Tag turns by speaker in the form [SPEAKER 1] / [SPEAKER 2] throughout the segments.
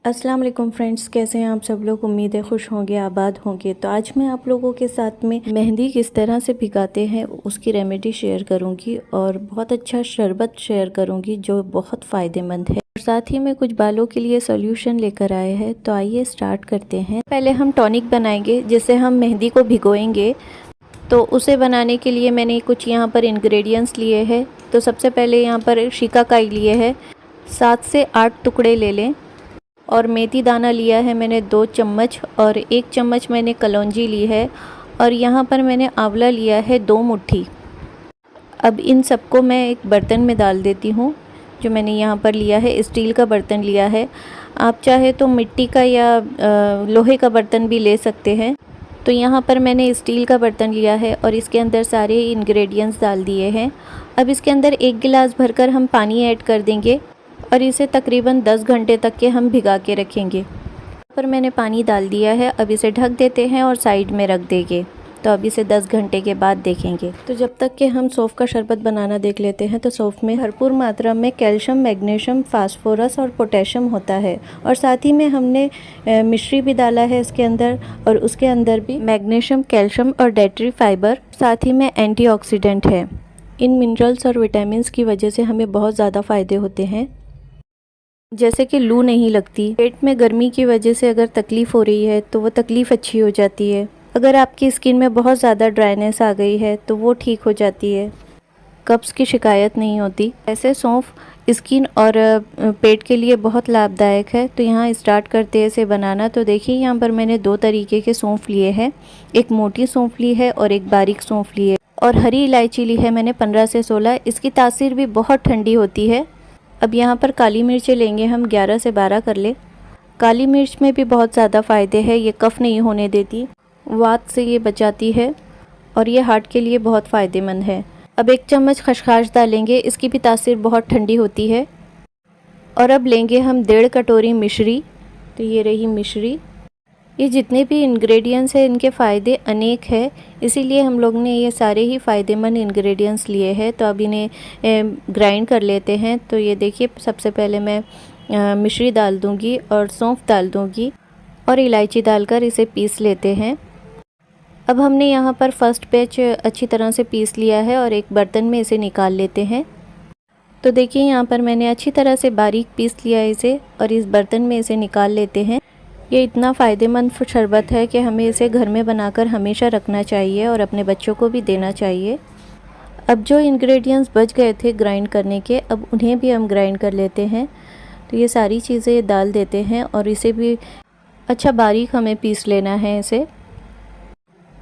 [SPEAKER 1] अस्सलाम वालेकुम फ्रेंड्स, कैसे हैं आप सब लोग। उम्मीद है खुश होंगे, आबाद होंगे। तो आज मैं आप लोगों के साथ में मेहंदी किस तरह से भिगाते हैं उसकी रेमेडी शेयर करूंगी और बहुत अच्छा शरबत शेयर करूंगी जो बहुत फ़ायदेमंद है। और साथ ही में कुछ बालों के लिए सॉल्यूशन लेकर आए हैं। तो आइए स्टार्ट करते हैं। पहले हम टॉनिक बनाएंगे जिससे हम मेहंदी को भिगोएंगे। तो उसे बनाने के लिए मैंने कुछ यहाँ पर इंग्रेडिएंट्स लिए हैं। तो सबसे पहले यहाँ पर शिकाकाई लिए है, 7 से 8 टुकड़े ले लें। और मेथी दाना लिया है मैंने 2 चम्मच और 1 चम्मच मैंने कलौंजी ली है। और यहाँ पर मैंने आंवला लिया है 2 मुट्ठी। अब इन सबको मैं एक बर्तन में डाल देती हूँ। जो मैंने यहाँ पर लिया है स्टील का बर्तन लिया है, आप चाहे तो मिट्टी का या लोहे का बर्तन भी ले सकते हैं। तो यहाँ पर मैंने स्टील का बर्तन लिया है और इसके अंदर सारे इंग्रेडिएंट्स डाल दिए हैं। अब इसके अंदर 1 गिलास भरकर हम पानी ऐड कर देंगे और इसे तकरीबन 10 घंटे तक के हम भिगा के रखेंगे। पर मैंने पानी डाल दिया है। अब इसे ढक देते हैं और साइड में रख देंगे। तो अब इसे 10 घंटे के बाद देखेंगे। तो जब तक कि हम सौंफ का शरबत बनाना देख लेते हैं। तो सौंफ में भरपूर मात्रा में कैल्शियम, मैग्नीशियम, फास्फोरस और पोटेशियम होता है। और साथ ही में हमने मिश्री भी डाला है इसके अंदर, और उसके अंदर भी मैग्नीशियम, कैल्शियम और डाइटरी फाइबर, साथ ही में एंटीऑक्सीडेंट है। इन मिनरल्स और विटामिन की वजह से हमें बहुत ज़्यादा फ़ायदे होते हैं, जैसे कि लू नहीं लगती। पेट में गर्मी की वजह से अगर तकलीफ़ हो रही है तो वो तकलीफ़ अच्छी हो जाती है। अगर आपकी स्किन में बहुत ज़्यादा ड्राइनेस आ गई है तो वो ठीक हो जाती है। कब्ज़ की शिकायत नहीं होती। ऐसे सौंफ स्किन और पेट के लिए बहुत लाभदायक है। तो यहाँ स्टार्ट करते हैं इसे बनाना। तो देखिए यहाँ पर मैंने 2 तरीके के सौंफ लिए हैं। एक मोटी सौंफ ली है और एक बारीक सौंफ ली है। और हरी इलायची ली है मैंने 15 से 16। इसकी तासीर भी बहुत ठंडी होती है। अब यहाँ पर काली मिर्चें लेंगे हम 11 से 12 कर ले। काली मिर्च में भी बहुत ज़्यादा फ़ायदे हैं। ये कफ़ नहीं होने देती, वात से ये बचाती है और ये हार्ट के लिए बहुत फ़ायदेमंद है। अब 1 चम्मच खसखस डालेंगे, इसकी भी तासीर बहुत ठंडी होती है। और अब लेंगे हम 1.5 कटोरी मिश्री। तो ये रही मिश्री। ये जितने भी इंग्रेडिएंट्स हैं इनके फ़ायदे अनेक हैं, इसीलिए हम लोग ने ये सारे ही फ़ायदेमंद इंग्रेडिएंट्स लिए हैं। तो अब इन्हें ग्राइंड कर लेते हैं। तो ये देखिए सबसे पहले मैं मिश्री डाल दूंगी और सौंफ डाल दूंगी और इलायची डालकर इसे पीस लेते हैं। अब हमने यहाँ पर फर्स्ट बैच अच्छी तरह से पीस लिया है और एक बर्तन में इसे निकाल लेते हैं। तो देखिए यहाँ पर मैंने अच्छी तरह से बारीक पीस लिया है इसे और इस बर्तन में इसे निकाल लेते हैं। ये इतना फ़ायदेमंद शरबत है कि हमें इसे घर में बनाकर हमेशा रखना चाहिए और अपने बच्चों को भी देना चाहिए। अब जो इंग्रेडिएंट्स बच गए थे ग्राइंड करने के, अब उन्हें भी हम ग्राइंड कर लेते हैं। तो ये सारी चीज़ें डाल देते हैं और इसे भी अच्छा बारीक हमें पीस लेना है इसे।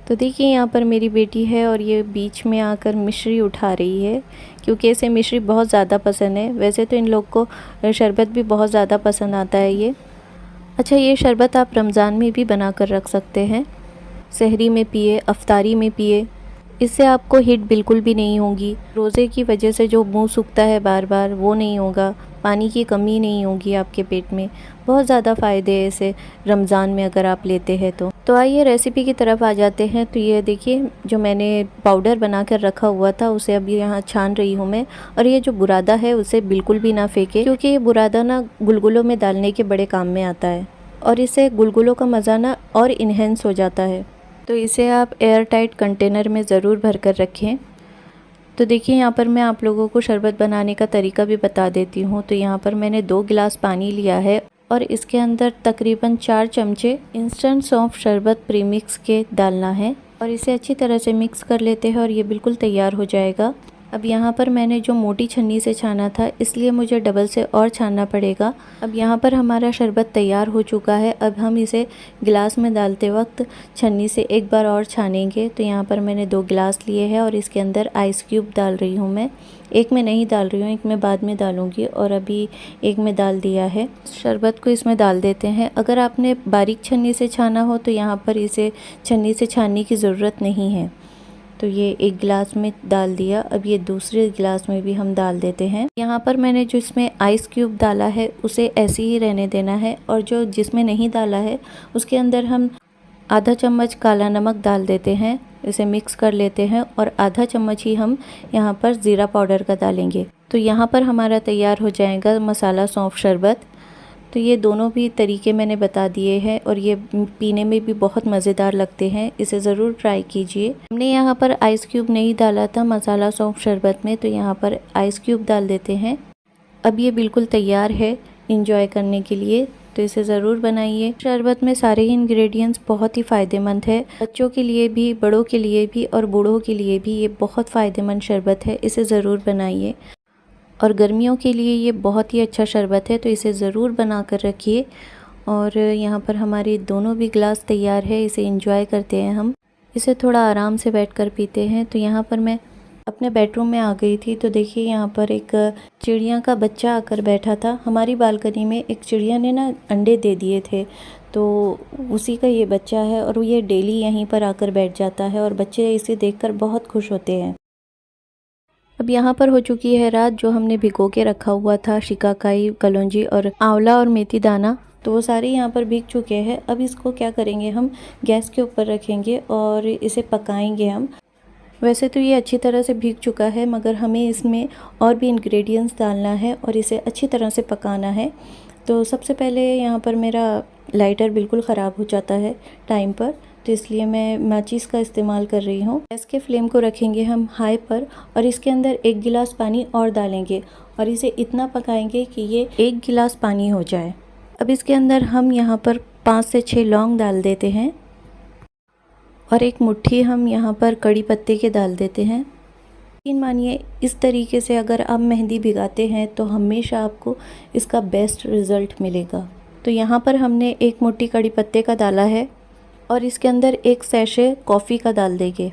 [SPEAKER 1] तो देखिए यहाँ पर मेरी बेटी है और ये बीच में आकर मिश्री उठा रही है, क्योंकि इसे मिश्री बहुत ज़्यादा पसंद है। वैसे तो इन लोग को शरबत भी बहुत ज़्यादा पसंद आता है ये। अच्छा, ये शरबत आप रमज़ान में भी बना कर रख सकते हैं। सहरी में पिए, अफ्तारी में पिए, इससे आपको हिट बिल्कुल भी नहीं होगी। रोज़े की वजह से जो मुंह सूखता है बार बार वो नहीं होगा। पानी की कमी नहीं होगी आपके पेट में। बहुत ज़्यादा फ़ायदे हैं इसे रमज़ान में अगर आप लेते हैं तो आइए रेसिपी की तरफ आ जाते हैं। तो ये देखिए जो मैंने पाउडर बना कर रखा हुआ था उसे अभी यहाँ छान रही हूँ मैं। और ये जो बुरादा है उसे बिल्कुल भी ना फेंके, क्योंकि ये बुरादा ना गुलगुलों में डालने के बड़े काम में आता है और इससे गुलगुलों का मज़ा ना और इन्हेंस हो जाता है। तो इसे आप एयर टाइट कंटेनर में ज़रूर भर कर रखें। तो देखिए यहाँ पर मैं आप लोगों को शरबत बनाने का तरीका भी बता देती हूँ। तो यहाँ पर मैंने 2 गिलास पानी लिया है और इसके अंदर तकरीबन 4 चमचे इंस्टेंट सौंफ शरबत प्रीमिक्स के डालना है और इसे अच्छी तरह से मिक्स कर लेते हैं और ये बिल्कुल तैयार हो जाएगा। अब यहाँ पर मैंने जो मोटी छन्नी से छाना था, इसलिए मुझे डबल से और छानना पड़ेगा। अब यहाँ पर हमारा शरबत तैयार हो चुका है। अब हम इसे गिलास में डालते वक्त छन्नी से एक बार और छानेंगे। तो यहाँ पर मैंने 2 गिलास लिए हैं और इसके अंदर आइस क्यूब डाल रही हूँ मैं। एक में नहीं डाल रही हूँ, एक में बाद में डालूँगी और अभी एक में डाल दिया है। शरबत को इसमें डाल देते हैं। अगर आपने बारीक छन्नी से छाना हो तो यहाँ पर इसे छन्नी से छानने की ज़रूरत नहीं है। तो ये 1 गिलास में डाल दिया। अब ये दूसरे गिलास में भी हम डाल देते हैं। यहाँ पर मैंने जो इसमें आइस क्यूब डाला है उसे ऐसे ही रहने देना है और जो जिसमें नहीं डाला है उसके अंदर हम आधा चम्मच काला नमक डाल देते हैं। इसे मिक्स कर लेते हैं और आधा चम्मच ही हम यहाँ पर ज़ीरा पाउडर का डालेंगे। तो यहाँ पर हमारा तैयार हो जाएगा मसाला सौंफ शरबत। तो ये दोनों भी तरीके मैंने बता दिए हैं और ये पीने में भी बहुत मज़ेदार लगते हैं। इसे ज़रूर ट्राई कीजिए। हमने यहाँ पर आइस क्यूब नहीं डाला था मसाला सौंफ शरबत में, तो यहाँ पर आइस क्यूब डाल देते हैं। अब ये बिल्कुल तैयार है इंजॉय करने के लिए, तो इसे ज़रूर बनाइए। शरबत में सारे ही इंग्रेडिएंट्स बहुत ही फ़ायदेमंद है, बच्चों के लिए भी, बड़ों के लिए भी और बूढ़ों के लिए भी ये बहुत फ़ायदेमंद शरबत है। इसे ज़रूर बनाइए और गर्मियों के लिए ये बहुत ही अच्छा शरबत है, तो इसे ज़रूर बना कर रखिए। और यहाँ पर हमारे दोनों भी गिलास तैयार है, इसे एंजॉय करते हैं हम। इसे थोड़ा आराम से बैठकर पीते हैं। तो यहाँ पर मैं अपने बेडरूम में आ गई थी, तो देखिए यहाँ पर एक चिड़िया का बच्चा आकर बैठा था। हमारी बालकनी में एक चिड़िया ने ना अंडे दे दिए थे, तो उसी का ये बच्चा है और ये डेली यहीं पर आकर बैठ जाता है और बच्चे इसे देखकर बहुत खुश होते हैं। अब यहाँ पर हो चुकी है रात। जो हमने भिगो के रखा हुआ था शिकाकाई, कलौंजी और आंवला और मेथी दाना, तो वो सारे यहाँ पर भीग चुके हैं। अब इसको क्या करेंगे, हम गैस के ऊपर रखेंगे और इसे पकाएंगे हम। वैसे तो ये अच्छी तरह से भीग चुका है, मगर हमें इसमें और भी इंग्रेडिएंट्स डालना है और इसे अच्छी तरह से पकाना है। तो सबसे पहले यहाँ पर मेरा लाइटर बिल्कुल ख़राब हो जाता है टाइम पर, तो इसलिए मैं माचिस का इस्तेमाल कर रही हूँ। गैस के फ्लेम को रखेंगे हम हाई पर और इसके अंदर 1 गिलास पानी और डालेंगे और इसे इतना पकाएंगे कि ये 1 गिलास पानी हो जाए। अब इसके अंदर हम यहाँ पर 5 से 6 लौंग डाल देते हैं और एक मुट्ठी हम यहाँ पर कड़ी पत्ते के डाल देते हैं। यकीन मानिए, इस तरीके से अगर आप मेहंदी भिगाते हैं तो हमेशा आपको इसका बेस्ट रिज़ल्ट मिलेगा। तो यहाँ पर हमने एक मुट्ठी कड़ी पत्ते का डाला है और इसके अंदर 1 सैशे कॉफ़ी का डाल देंगे।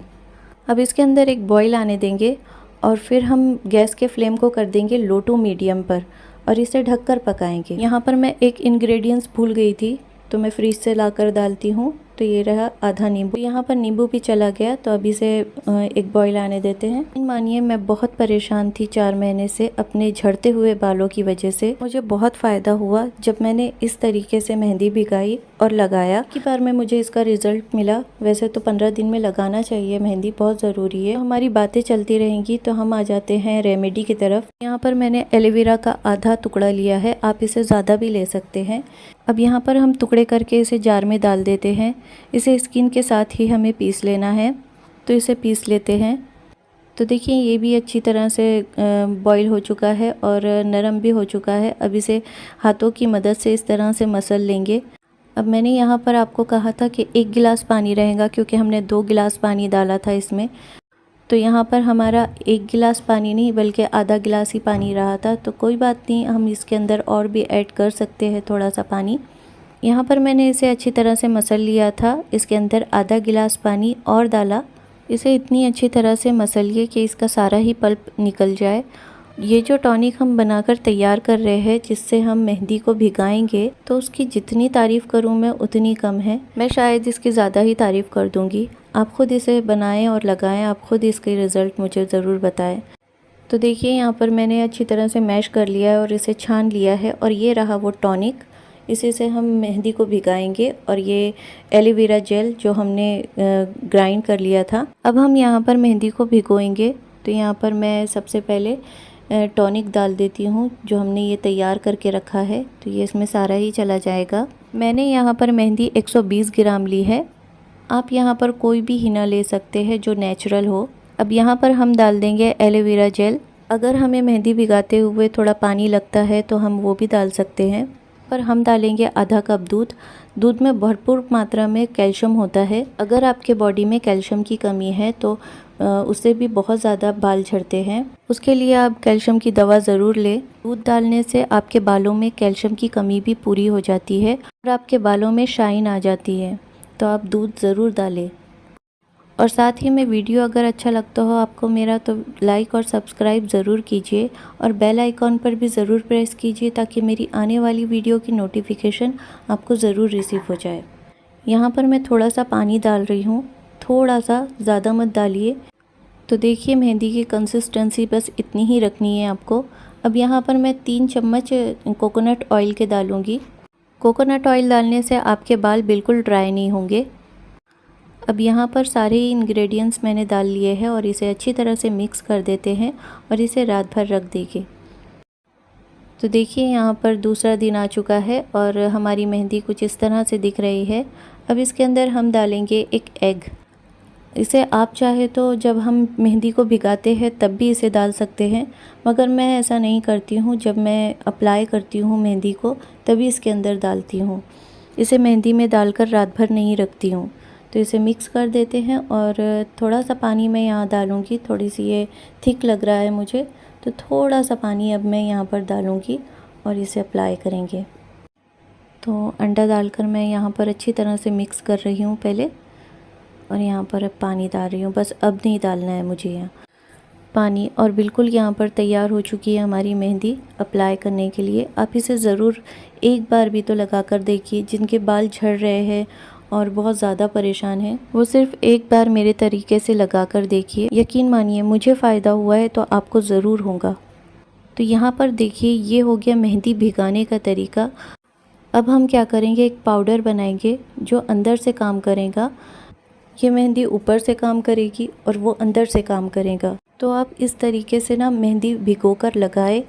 [SPEAKER 1] अब इसके अंदर एक बॉईल आने देंगे और फिर हम गैस के फ्लेम को कर देंगे लो टू मीडियम पर और इसे ढककर पकाएंगे। यहाँ पर मैं एक इंग्रेडिएंट्स भूल गई थी, तो मैं फ्रीज से लाकर डालती हूँ। तो ये रहा आधा नींबू। यहाँ पर नींबू भी चला गया, तो अभी से एक बॉईल आने देते हैं। मानिए, मैं बहुत परेशान थी 4 महीने से अपने झड़ते हुए बालों की वजह से। मुझे बहुत फ़ायदा हुआ जब मैंने इस तरीके से मेहंदी भिगाई और लगाया। की बार में मुझे इसका रिजल्ट मिला। वैसे तो 15 दिन में लगाना चाहिए, मेहंदी बहुत ज़रूरी है। हमारी बातें चलती रहेंगी, तो हम आ जाते हैं रेमेडी की तरफ। यहाँ पर मैंने एलोवेरा का आधा टुकड़ा लिया है, आप इसे ज़्यादा भी ले सकते हैं। अब यहाँ पर हम टुकड़े करके इसे जार में डाल देते हैं। इसे स्किन के साथ ही हमें पीस लेना है, तो इसे पीस लेते हैं। तो देखिए, ये भी अच्छी तरह से बॉईल हो चुका है और नरम भी हो चुका है। अब इसे हाथों की मदद से इस तरह से मसल लेंगे। अब मैंने यहाँ पर आपको कहा था कि 1 गिलास पानी रहेगा, क्योंकि हमने 2 गिलास पानी डाला था इसमें। तो यहाँ पर हमारा 1 गिलास पानी नहीं बल्कि आधा गिलास ही पानी रहा था। तो कोई बात नहीं, हम इसके अंदर और भी ऐड कर सकते हैं थोड़ा सा पानी। यहाँ पर मैंने इसे अच्छी तरह से मसल लिया था। इसके अंदर आधा गिलास पानी और डाला। इसे इतनी अच्छी तरह से मसलिए कि इसका सारा ही पल्प निकल जाए। ये जो टॉनिक हम बनाकर तैयार कर रहे हैं, जिससे हम मेहंदी को भिगाएंगे, तो उसकी जितनी तारीफ़ करूँ मैं उतनी कम है। मैं शायद इसकी ज़्यादा ही तारीफ़ कर दूँगी। आप खुद इसे बनाएं और लगाएं, आप खुद इसके रिज़ल्ट मुझे ज़रूर बताएं। तो देखिए, यहाँ पर मैंने अच्छी तरह से मैश कर लिया है और इसे छान लिया है और ये रहा वो टॉनिक। इसी से हम मेहंदी को भिगाएंगे। और ये एलोवेरा जेल जो हमने ग्राइंड कर लिया था, अब हम यहाँ पर मेहंदी को भिगोएंगे। तो यहाँ पर मैं सबसे पहले टॉनिक डाल देती हूँ जो हमने ये तैयार करके रखा है। तो ये इसमें सारा ही चला जाएगा। मैंने यहाँ पर मेहंदी 120 ग्राम ली है। आप यहाँ पर कोई भी हिना ले सकते हैं जो नेचुरल हो। अब यहाँ पर हम डाल देंगे एलोवेरा जेल। अगर हमें मेहंदी भिगाते हुए थोड़ा पानी लगता है तो हम वो भी डाल सकते हैं। पर हम डालेंगे आधा कप दूध। दूध में भरपूर मात्रा में कैल्शियम होता है। अगर आपके बॉडी में कैल्शियम की कमी है तो उससे भी बहुत ज़्यादा बाल झड़ते हैं। उसके लिए आप कैल्शियम की दवा ज़रूर लें। दूध डालने से आपके बालों में कैल्शियम की कमी भी पूरी हो जाती है और आपके बालों में शाइन आ जाती है। तो आप दूध ज़रूर डालें। और साथ ही में वीडियो अगर अच्छा लगता हो आपको मेरा, तो लाइक और सब्सक्राइब ज़रूर कीजिए और बेल आइकॉन पर भी ज़रूर प्रेस कीजिए, ताकि मेरी आने वाली वीडियो की नोटिफिकेशन आपको ज़रूर रिसीव हो जाए। यहाँ पर मैं थोड़ा सा पानी डाल रही हूँ, थोड़ा सा, ज़्यादा मत डालिए। तो देखिए, मेहंदी की कंसिस्टेंसी बस इतनी ही रखनी है आपको। अब यहाँ पर मैं 3 चम्मच कोकोनट ऑयल के डालूँगी। कोकोनट ऑयल डालने से आपके बाल बिल्कुल ड्राई नहीं होंगे। अब यहाँ पर सारे इंग्रेडिएंट्स मैंने डाल लिए हैं और इसे अच्छी तरह से मिक्स कर देते हैं और इसे रात भर रख देंगे। तो देखिए यहाँ पर दूसरा दिन आ चुका है और हमारी मेहंदी कुछ इस तरह से दिख रही है। अब इसके अंदर हम डालेंगे एक एग। इसे आप चाहे तो जब हम मेहंदी को भिगाते हैं तब भी इसे डाल सकते हैं, मगर मैं ऐसा नहीं करती हूँ। जब मैं अप्लाई करती हूँ मेहंदी को तभी इसके अंदर डालती हूँ। इसे मेहंदी में डालकर रात भर नहीं रखती हूँ। तो इसे मिक्स कर देते हैं और थोड़ा सा पानी मैं यहाँ डालूँगी। थोड़ी सी ये थिक लग रहा है मुझे, तो थोड़ा सा पानी अब मैं यहाँ पर डालूँगी और इसे अप्लाई करेंगे। तो अंडा डालकर मैं यहाँ पर अच्छी तरह से मिक्स कर रही हूँ पहले, और यहाँ पर अब पानी डाल रही हूँ। बस अब नहीं डालना है मुझे यहाँ पानी। और बिल्कुल यहाँ पर तैयार हो चुकी है हमारी मेहंदी अप्लाई करने के लिए। आप इसे ज़रूर एक बार भी तो लगा कर देखिए। जिनके बाल झड़ रहे हैं और बहुत ज़्यादा परेशान हैं, वो सिर्फ एक बार मेरे तरीके से लगा कर देखिए। यकीन मानिए मुझे फ़ायदा हुआ है तो आपको ज़रूर होगा। तो यहाँ पर देखिए ये हो गया मेहंदी भिगाने का तरीका। अब हम क्या करेंगे, एक पाउडर बनाएंगे जो अंदर से काम करेगा। ये मेहंदी ऊपर से काम करेगी और वो अंदर से काम करेगा। तो आप इस तरीके से ना मेहंदी भिगो कर लगाए,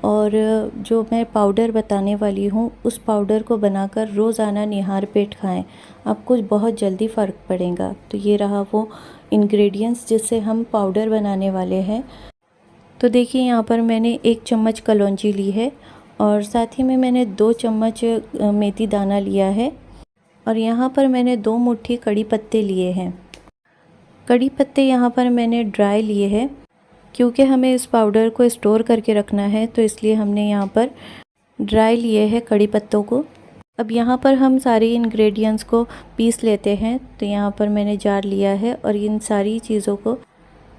[SPEAKER 1] और जो मैं पाउडर बताने वाली हूँ उस पाउडर को बनाकर रोज़ाना निहार पेट खाएं। आपको बहुत जल्दी फ़र्क पड़ेगा। तो ये रहा वो इंग्रेडिएंट्स जिससे हम पाउडर बनाने वाले हैं। तो देखिए यहाँ पर मैंने 1 चम्मच कलौंजी ली है और साथ ही में मैंने 2 चम्मच मेथी दाना लिया है, और यहाँ पर मैंने 2 मुट्ठी कड़ी पत्ते लिए हैं। कड़ी पत्ते यहाँ पर मैंने ड्राई लिए हैं, क्योंकि हमें इस पाउडर को स्टोर करके रखना है, तो इसलिए हमने यहाँ पर ड्राई लिए हैं कड़ी पत्तों को। अब यहाँ पर हम सारी इंग्रेडिएंट्स को पीस लेते हैं। तो यहाँ पर मैंने जार लिया है और इन सारी चीज़ों को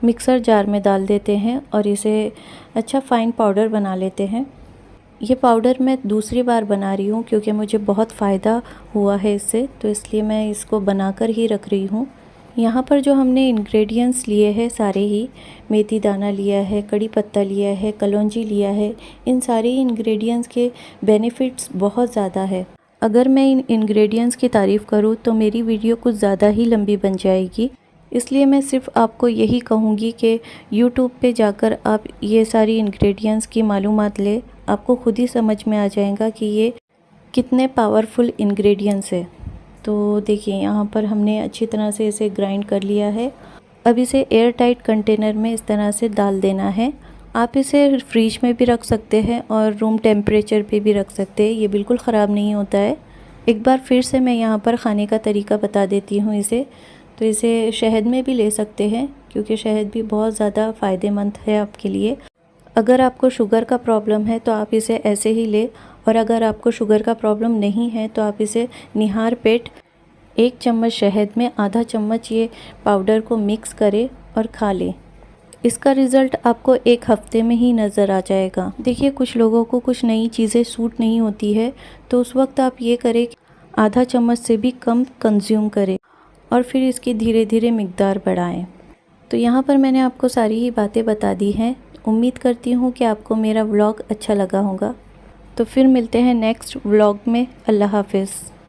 [SPEAKER 1] मिक्सर जार में डाल देते हैं और इसे अच्छा फ़ाइन पाउडर बना लेते हैं। ये पाउडर मैं दूसरी बार बना रही हूँ क्योंकि मुझे बहुत फ़ायदा हुआ है इससे, तो इसलिए मैं इसको बनाकर ही रख रही हूँ। यहाँ पर जो हमने इंग्रेडिएंट्स लिए हैं सारे ही, मेथी दाना लिया है, कड़ी पत्ता लिया है, कलौंजी लिया है, इन सारे इंग्रेडिएंट्स के बेनिफिट्स बहुत ज़्यादा है। अगर मैं इन इंग्रेडिएंट्स की तारीफ़ करूँ तो मेरी वीडियो कुछ ज़्यादा ही लंबी बन जाएगी, इसलिए मैं सिर्फ आपको यही कहूँगी कि यूट्यूब पे जाकर आप ये सारी इंग्रेडिएंट्स की मालूमात लें। आपको खुद ही समझ में आ जाएगा कि ये कितने पावरफुल इंग्रेडिएंट्स है। तो देखिए यहाँ पर हमने अच्छी तरह से इसे ग्राइंड कर लिया है। अब इसे एयर टाइट कंटेनर में इस तरह से डाल देना है। आप इसे फ्रिज में भी रख सकते हैं और रूम टेम्परेचर पे भी रख सकते हैं, ये बिल्कुल ख़राब नहीं होता है। एक बार फिर से मैं यहाँ पर खाने का तरीका बता देती हूँ इसे। तो इसे शहद में भी ले सकते हैं, क्योंकि शहद भी बहुत ज़्यादा फ़ायदेमंद है आपके लिए। अगर आपको शुगर का प्रॉब्लम है तो आप इसे ऐसे ही लें, और अगर आपको शुगर का प्रॉब्लम नहीं है तो आप इसे निहार पेट 1 चम्मच शहद में आधा चम्मच ये पाउडर को मिक्स करें और खा लें। इसका रिज़ल्ट आपको 1 हफ्ते में ही नज़र आ जाएगा। देखिए कुछ लोगों को कुछ नई चीज़ें सूट नहीं होती है, तो उस वक्त आप ये करें कि आधा चम्मच से भी कम कंज्यूम करें और फिर इसकी धीरे धीरे मिक़दार बढ़ाएं। तो यहाँ पर मैंने आपको सारी ही बातें बता दी हैं। उम्मीद करती हूँ कि आपको मेरा व्लॉग अच्छा लगा होगा। तो फिर मिलते हैं नेक्स्ट व्लॉग में। अल्लाह हाफ़िज़।